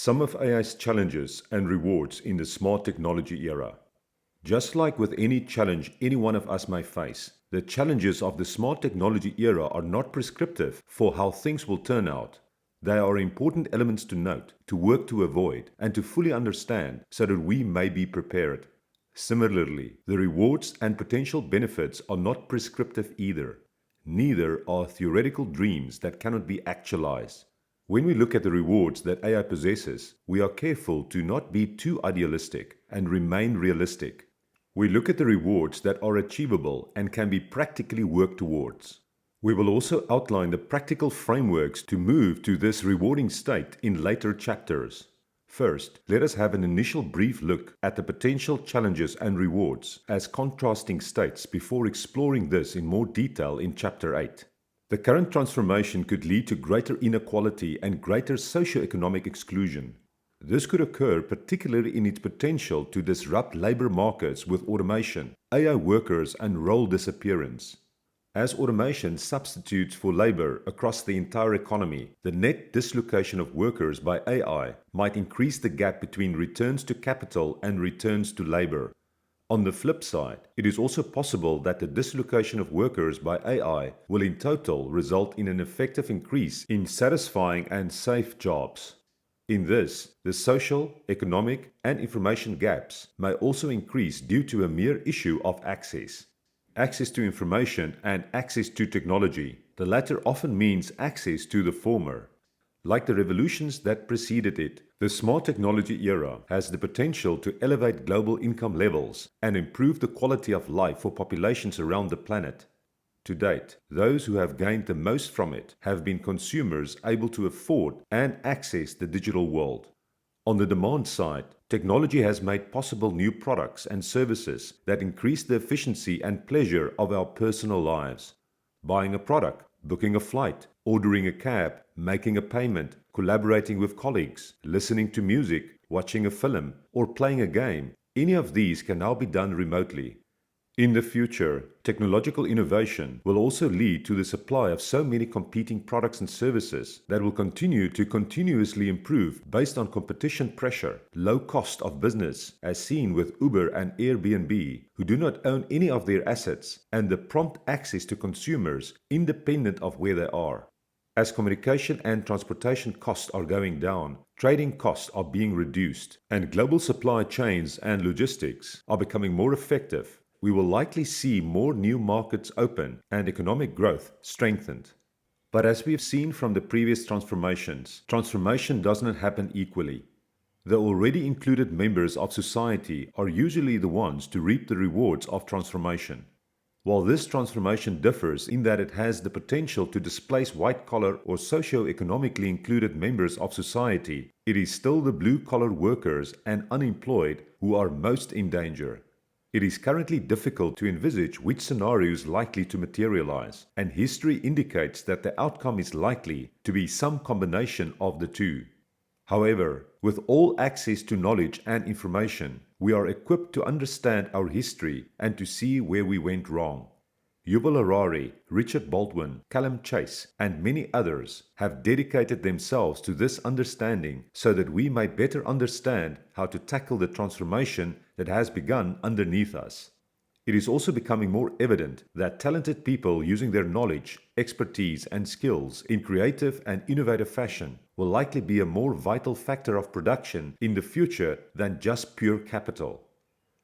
Some of AI's challenges and rewards in the smart technology era. Just like with any challenge any one of us may face, the challenges of the smart technology era are not prescriptive for how things will turn out. They are important elements to note, to work to avoid, and to fully understand so that we may be prepared. Similarly, the rewards and potential benefits are not prescriptive either. Neither are theoretical dreams that cannot be actualized. When we look at the rewards that AI possesses, we are careful to not be too idealistic and remain realistic. We look at the rewards that are achievable and can be practically worked towards. We will also outline the practical frameworks to move to this rewarding state in later chapters. First, let us have an initial brief look at the potential challenges and rewards as contrasting states before exploring this in more detail in Chapter 8. The current transformation could lead to greater inequality and greater socio-economic exclusion. This could occur particularly in its potential to disrupt labor markets with automation, AI workers, and role disappearance. As automation substitutes for labor across the entire economy, the net dislocation of workers by AI might increase the gap between returns to capital and returns to labor. On the flip side, it is also possible that the dislocation of workers by AI will in total result in an effective increase in satisfying and safe jobs. In this, the social, economic, and information gaps may also increase due to a mere issue of access. Access to information and access to technology. The latter often means access to the former. Like the revolutions that preceded it, the smart technology era has the potential to elevate global income levels and improve the quality of life for populations around the planet. To date, those who have gained the most from it have been consumers able to afford and access the digital world. On the demand side, technology has made possible new products and services that increase the efficiency and pleasure of our personal lives. Buying a product, booking a flight, ordering a cab, making a payment, collaborating with colleagues, listening to music, watching a film, or playing a game, any of these can now be done remotely. In the future, technological innovation will also lead to the supply of so many competing products and services that will continue to continuously improve based on competition pressure, low cost of business, as seen with Uber and Airbnb, who do not own any of their assets, and the prompt access to consumers independent of where they are. As communication and transportation costs are going down, trading costs are being reduced, and global supply chains and logistics are becoming more effective, we will likely see more new markets open and economic growth strengthened. But as we have seen from the previous transformations, transformation does not happen equally. The already included members of society are usually the ones to reap the rewards of transformation. While this transformation differs in that it has the potential to displace white-collar or socio-economically included members of society, it is still the blue-collar workers and unemployed who are most in danger. It is currently difficult to envisage which scenario is likely to materialize, and history indicates that the outcome is likely to be some combination of the two. However, with all access to knowledge and information, we are equipped to understand our history and to see where we went wrong. Yuval Harari, Richard Baldwin, Callum Chase, and many others have dedicated themselves to this understanding so that we may better understand how to tackle the transformation that has begun underneath us. It is also becoming more evident that talented people using their knowledge, expertise, and skills in creative and innovative fashion will likely be a more vital factor of production in the future than just pure capital.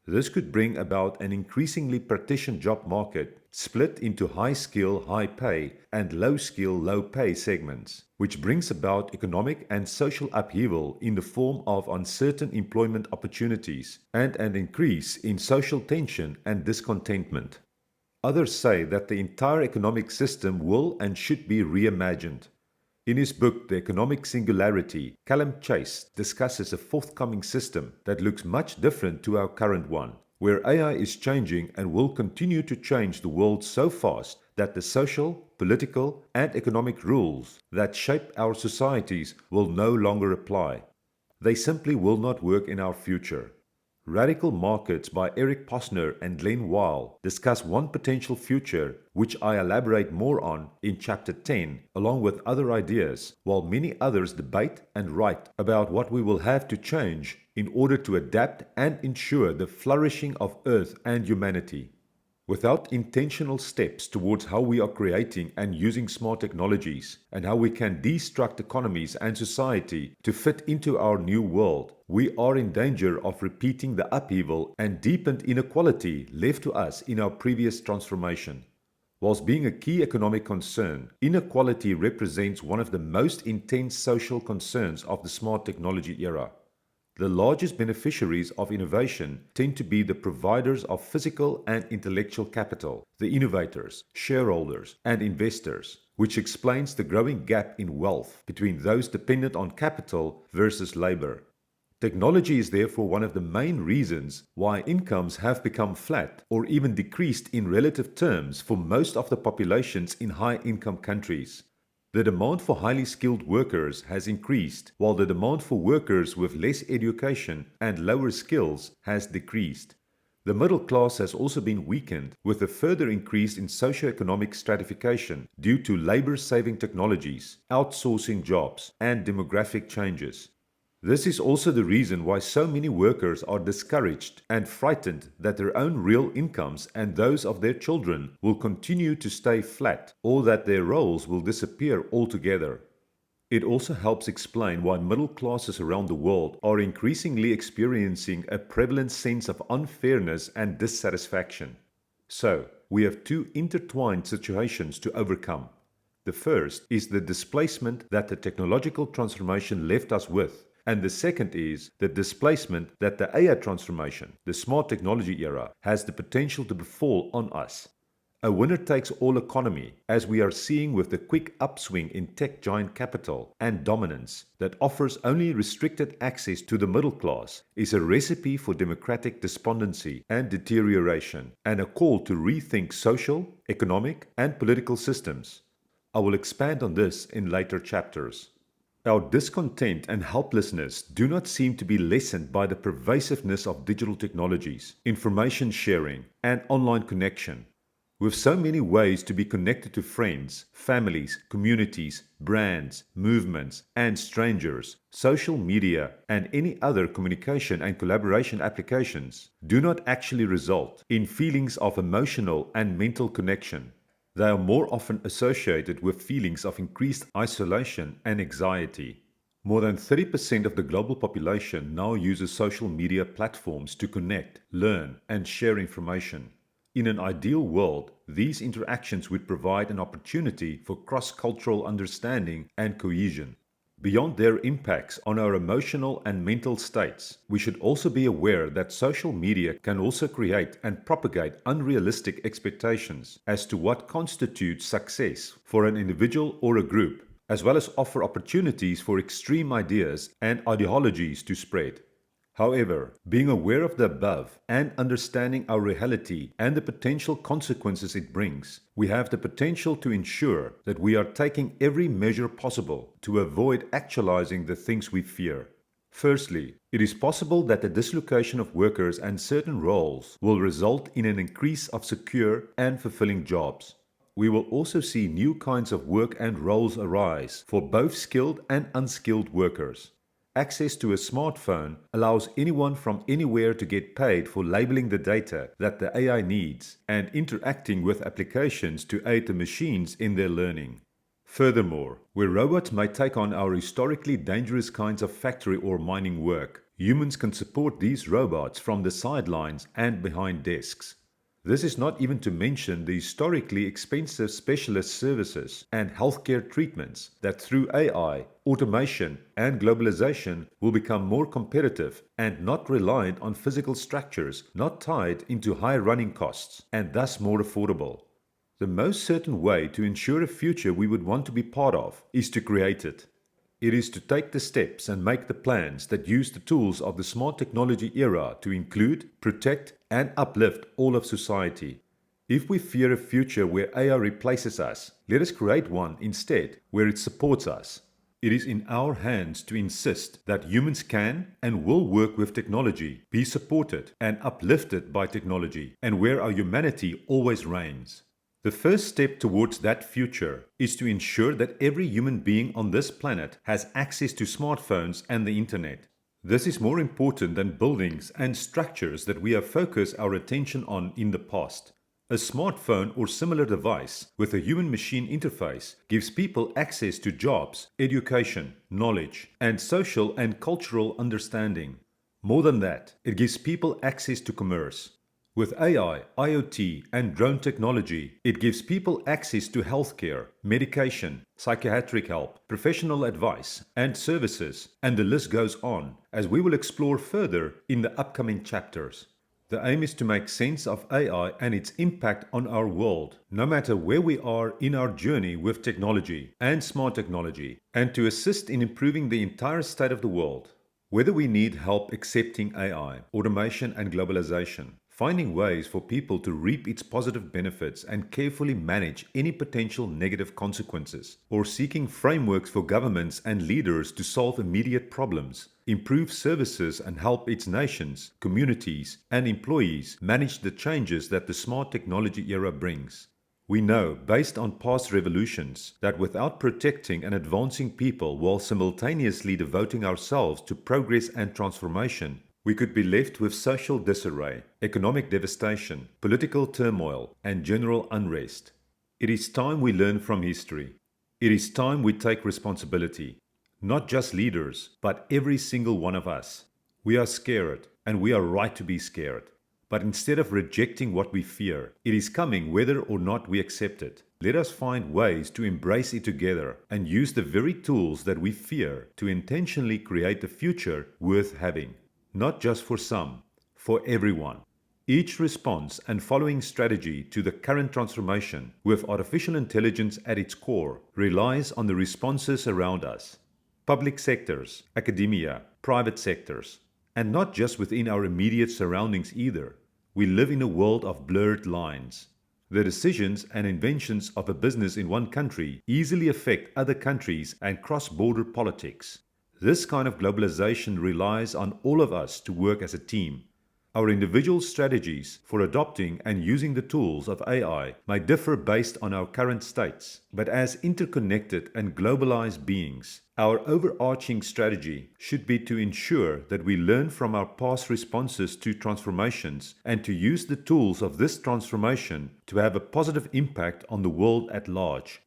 This could bring about an increasingly partitioned job market split into high-skill, high-pay and low-skill, low-pay segments, which brings about economic and social upheaval in the form of uncertain employment opportunities and an increase in social tension and discontentment. Others say that the entire economic system will and should be reimagined. In his book, The Economic Singularity, Callum Chase discusses a forthcoming system that looks much different to our current one, where AI is changing and will continue to change the world so fast that the social, political, and economic rules that shape our societies will no longer apply. They simply will not work in our future. Radical Markets by Eric Posner and Glenn Weil discuss one potential future, which I elaborate more on in Chapter 10, along with other ideas, while many others debate and write about what we will have to change in order to adapt and ensure the flourishing of Earth and humanity. Without intentional steps towards how we are creating and using smart technologies and how we can destruct economies and society to fit into our new world, we are in danger of repeating the upheaval and deepened inequality left to us in our previous transformation. Whilst being a key economic concern, inequality represents one of the most intense social concerns of the smart technology era. The largest beneficiaries of innovation tend to be the providers of physical and intellectual capital, the innovators, shareholders, and investors, which explains the growing gap in wealth between those dependent on capital versus labor. Technology is therefore one of the main reasons why incomes have become flat or even decreased in relative terms for most of the populations in high-income countries. The demand for highly skilled workers has increased, while the demand for workers with less education and lower skills has decreased. The middle class has also been weakened, with a further increase in socioeconomic stratification due to labor-saving technologies, outsourcing jobs, and demographic changes. This is also the reason why so many workers are discouraged and frightened that their own real incomes and those of their children will continue to stay flat or that their roles will disappear altogether. It also helps explain why middle classes around the world are increasingly experiencing a prevalent sense of unfairness and dissatisfaction. So, we have two intertwined situations to overcome. The first is the displacement that the technological transformation left us with. And the second is the displacement that the AI transformation, the smart technology era, has the potential to befall on us. A winner-takes-all economy, as we are seeing with the quick upswing in tech giant capital and dominance that offers only restricted access to the middle class, is a recipe for democratic despondency and deterioration, and a call to rethink social, economic, and political systems. I will expand on this in later chapters. Our discontent and helplessness do not seem to be lessened by the pervasiveness of digital technologies, information sharing, and online connection. With so many ways to be connected to friends, families, communities, brands, movements, and strangers, social media and any other communication and collaboration applications do not actually result in feelings of emotional and mental connection. They are more often associated with feelings of increased isolation and anxiety. More than 30% of the global population now uses social media platforms to connect, learn, and share information. In an ideal world, these interactions would provide an opportunity for cross-cultural understanding and cohesion. Beyond their impacts on our emotional and mental states, we should also be aware that social media can also create and propagate unrealistic expectations as to what constitutes success for an individual or a group, as well as offer opportunities for extreme ideas and ideologies to spread. However, being aware of the above and understanding our reality and the potential consequences it brings, we have the potential to ensure that we are taking every measure possible to avoid actualizing the things we fear. Firstly, it is possible that the dislocation of workers and certain roles will result in an increase of secure and fulfilling jobs. We will also see new kinds of work and roles arise for both skilled and unskilled workers. Access to a smartphone allows anyone from anywhere to get paid for labeling the data that the AI needs and interacting with applications to aid the machines in their learning. Furthermore, where robots may take on our historically dangerous kinds of factory or mining work, humans can support these robots from the sidelines and behind desks. This is not even to mention the historically expensive specialist services and healthcare treatments that through AI, automation, and globalization will become more competitive and not reliant on physical structures not tied into high running costs and thus more affordable. The most certain way to ensure a future we would want to be part of is to create it. It is to take the steps and make the plans that use the tools of the smart technology era to include, protect, and uplift all of society. If we fear a future where AI replaces us, let us create one instead where it supports us. It is in our hands to insist that humans can and will work with technology, be supported and uplifted by technology, and where our humanity always reigns. The first step towards that future is to ensure that every human being on this planet has access to smartphones and the internet. This is more important than buildings and structures that we have focused our attention on in the past. A smartphone or similar device with a human-machine interface gives people access to jobs, education, knowledge, and social and cultural understanding. More than that, it gives people access to commerce. With AI, IoT, and drone technology, it gives people access to healthcare, medication, psychiatric help, professional advice, and services, and the list goes on, as we will explore further in the upcoming chapters. The aim is to make sense of AI and its impact on our world, no matter where we are in our journey with technology and smart technology, and to assist in improving the entire state of the world. Whether we need help accepting AI, automation, and globalization, finding ways for people to reap its positive benefits and carefully manage any potential negative consequences, or seeking frameworks for governments and leaders to solve immediate problems, improve services and help its nations, communities, and employees manage the changes that the smart technology era brings. We know, based on past revolutions, that without protecting and advancing people while simultaneously devoting ourselves to progress and transformation, we could be left with social disarray, economic devastation, political turmoil, and general unrest. It is time we learn from history. It is time we take responsibility. Not just leaders, but every single one of us. We are scared, and we are right to be scared. But instead of rejecting what we fear, it is coming whether or not we accept it. Let us find ways to embrace it together and use the very tools that we fear to intentionally create a future worth having. Not just for some, for everyone. Each response and following strategy to the current transformation, with artificial intelligence at its core, relies on the responses around us. Public sectors, academia, private sectors, and not just within our immediate surroundings either. We live in a world of blurred lines. The decisions and inventions of a business in one country easily affect other countries and cross-border politics. This kind of globalization relies on all of us to work as a team. Our individual strategies for adopting and using the tools of AI may differ based on our current states, but as interconnected and globalized beings, our overarching strategy should be to ensure that we learn from our past responses to transformations and to use the tools of this transformation to have a positive impact on the world at large.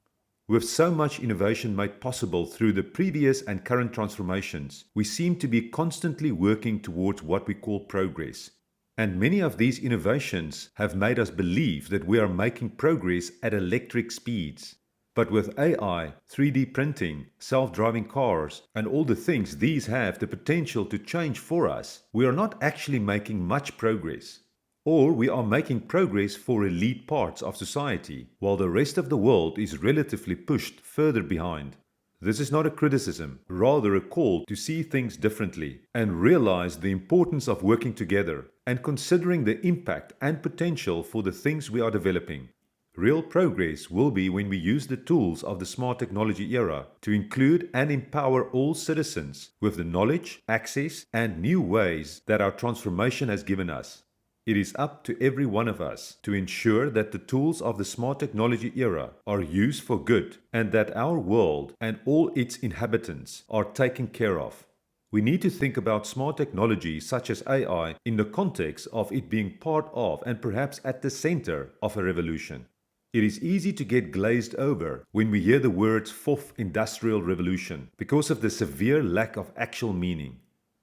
With so much innovation made possible through the previous and current transformations, we seem to be constantly working towards what we call progress. And many of these innovations have made us believe that we are making progress at electric speeds. But with AI, 3D printing, self-driving cars, and all the things these have the potential to change for us, we are not actually making much progress. Or we are making progress for elite parts of society, while the rest of the world is relatively pushed further behind. This is not a criticism, rather a call to see things differently and realize the importance of working together and considering the impact and potential for the things we are developing. Real progress will be when we use the tools of the smart technology era to include and empower all citizens with the knowledge, access, and new ways that our transformation has given us. It is up to every one of us to ensure that the tools of the smart technology era are used for good and that our world and all its inhabitants are taken care of. We need to think about smart technology such as AI in the context of it being part of and perhaps at the center of a revolution. It is easy to get glazed over when we hear the words Fourth Industrial Revolution because of the severe lack of actual meaning.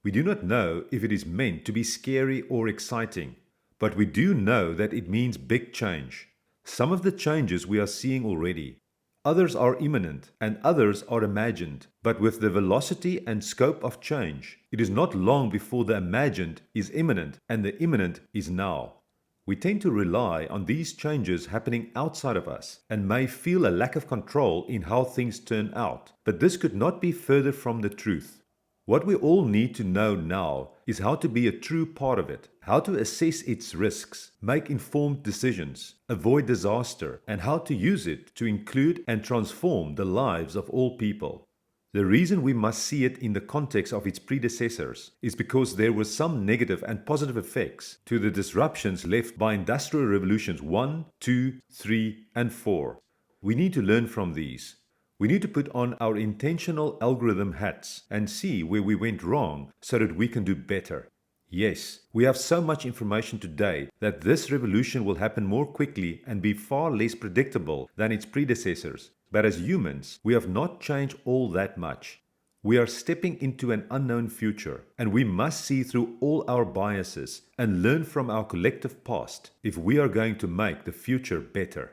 We do not know if it is meant to be scary or exciting. But we do know that it means big change. Some of the changes we are seeing already. Others are imminent and others are imagined. But with the velocity and scope of change, it is not long before the imagined is imminent and the imminent is now. We tend to rely on these changes happening outside of us and may feel a lack of control in how things turn out. But this could not be further from the truth. What we all need to know now is how to be a true part of it, how to assess its risks, make informed decisions, avoid disaster, and how to use it to include and transform the lives of all people. The reason we must see it in the context of its predecessors is because there were some negative and positive effects to the disruptions left by industrial revolutions 1, 2, 3, and 4. We need to learn from these. We need to put on our intentional algorithm hats and see where we went wrong so that we can do better. Yes, we have so much information today that this revolution will happen more quickly and be far less predictable than its predecessors. But as humans, we have not changed all that much. We are stepping into an unknown future, and we must see through all our biases and learn from our collective past if we are going to make the future better.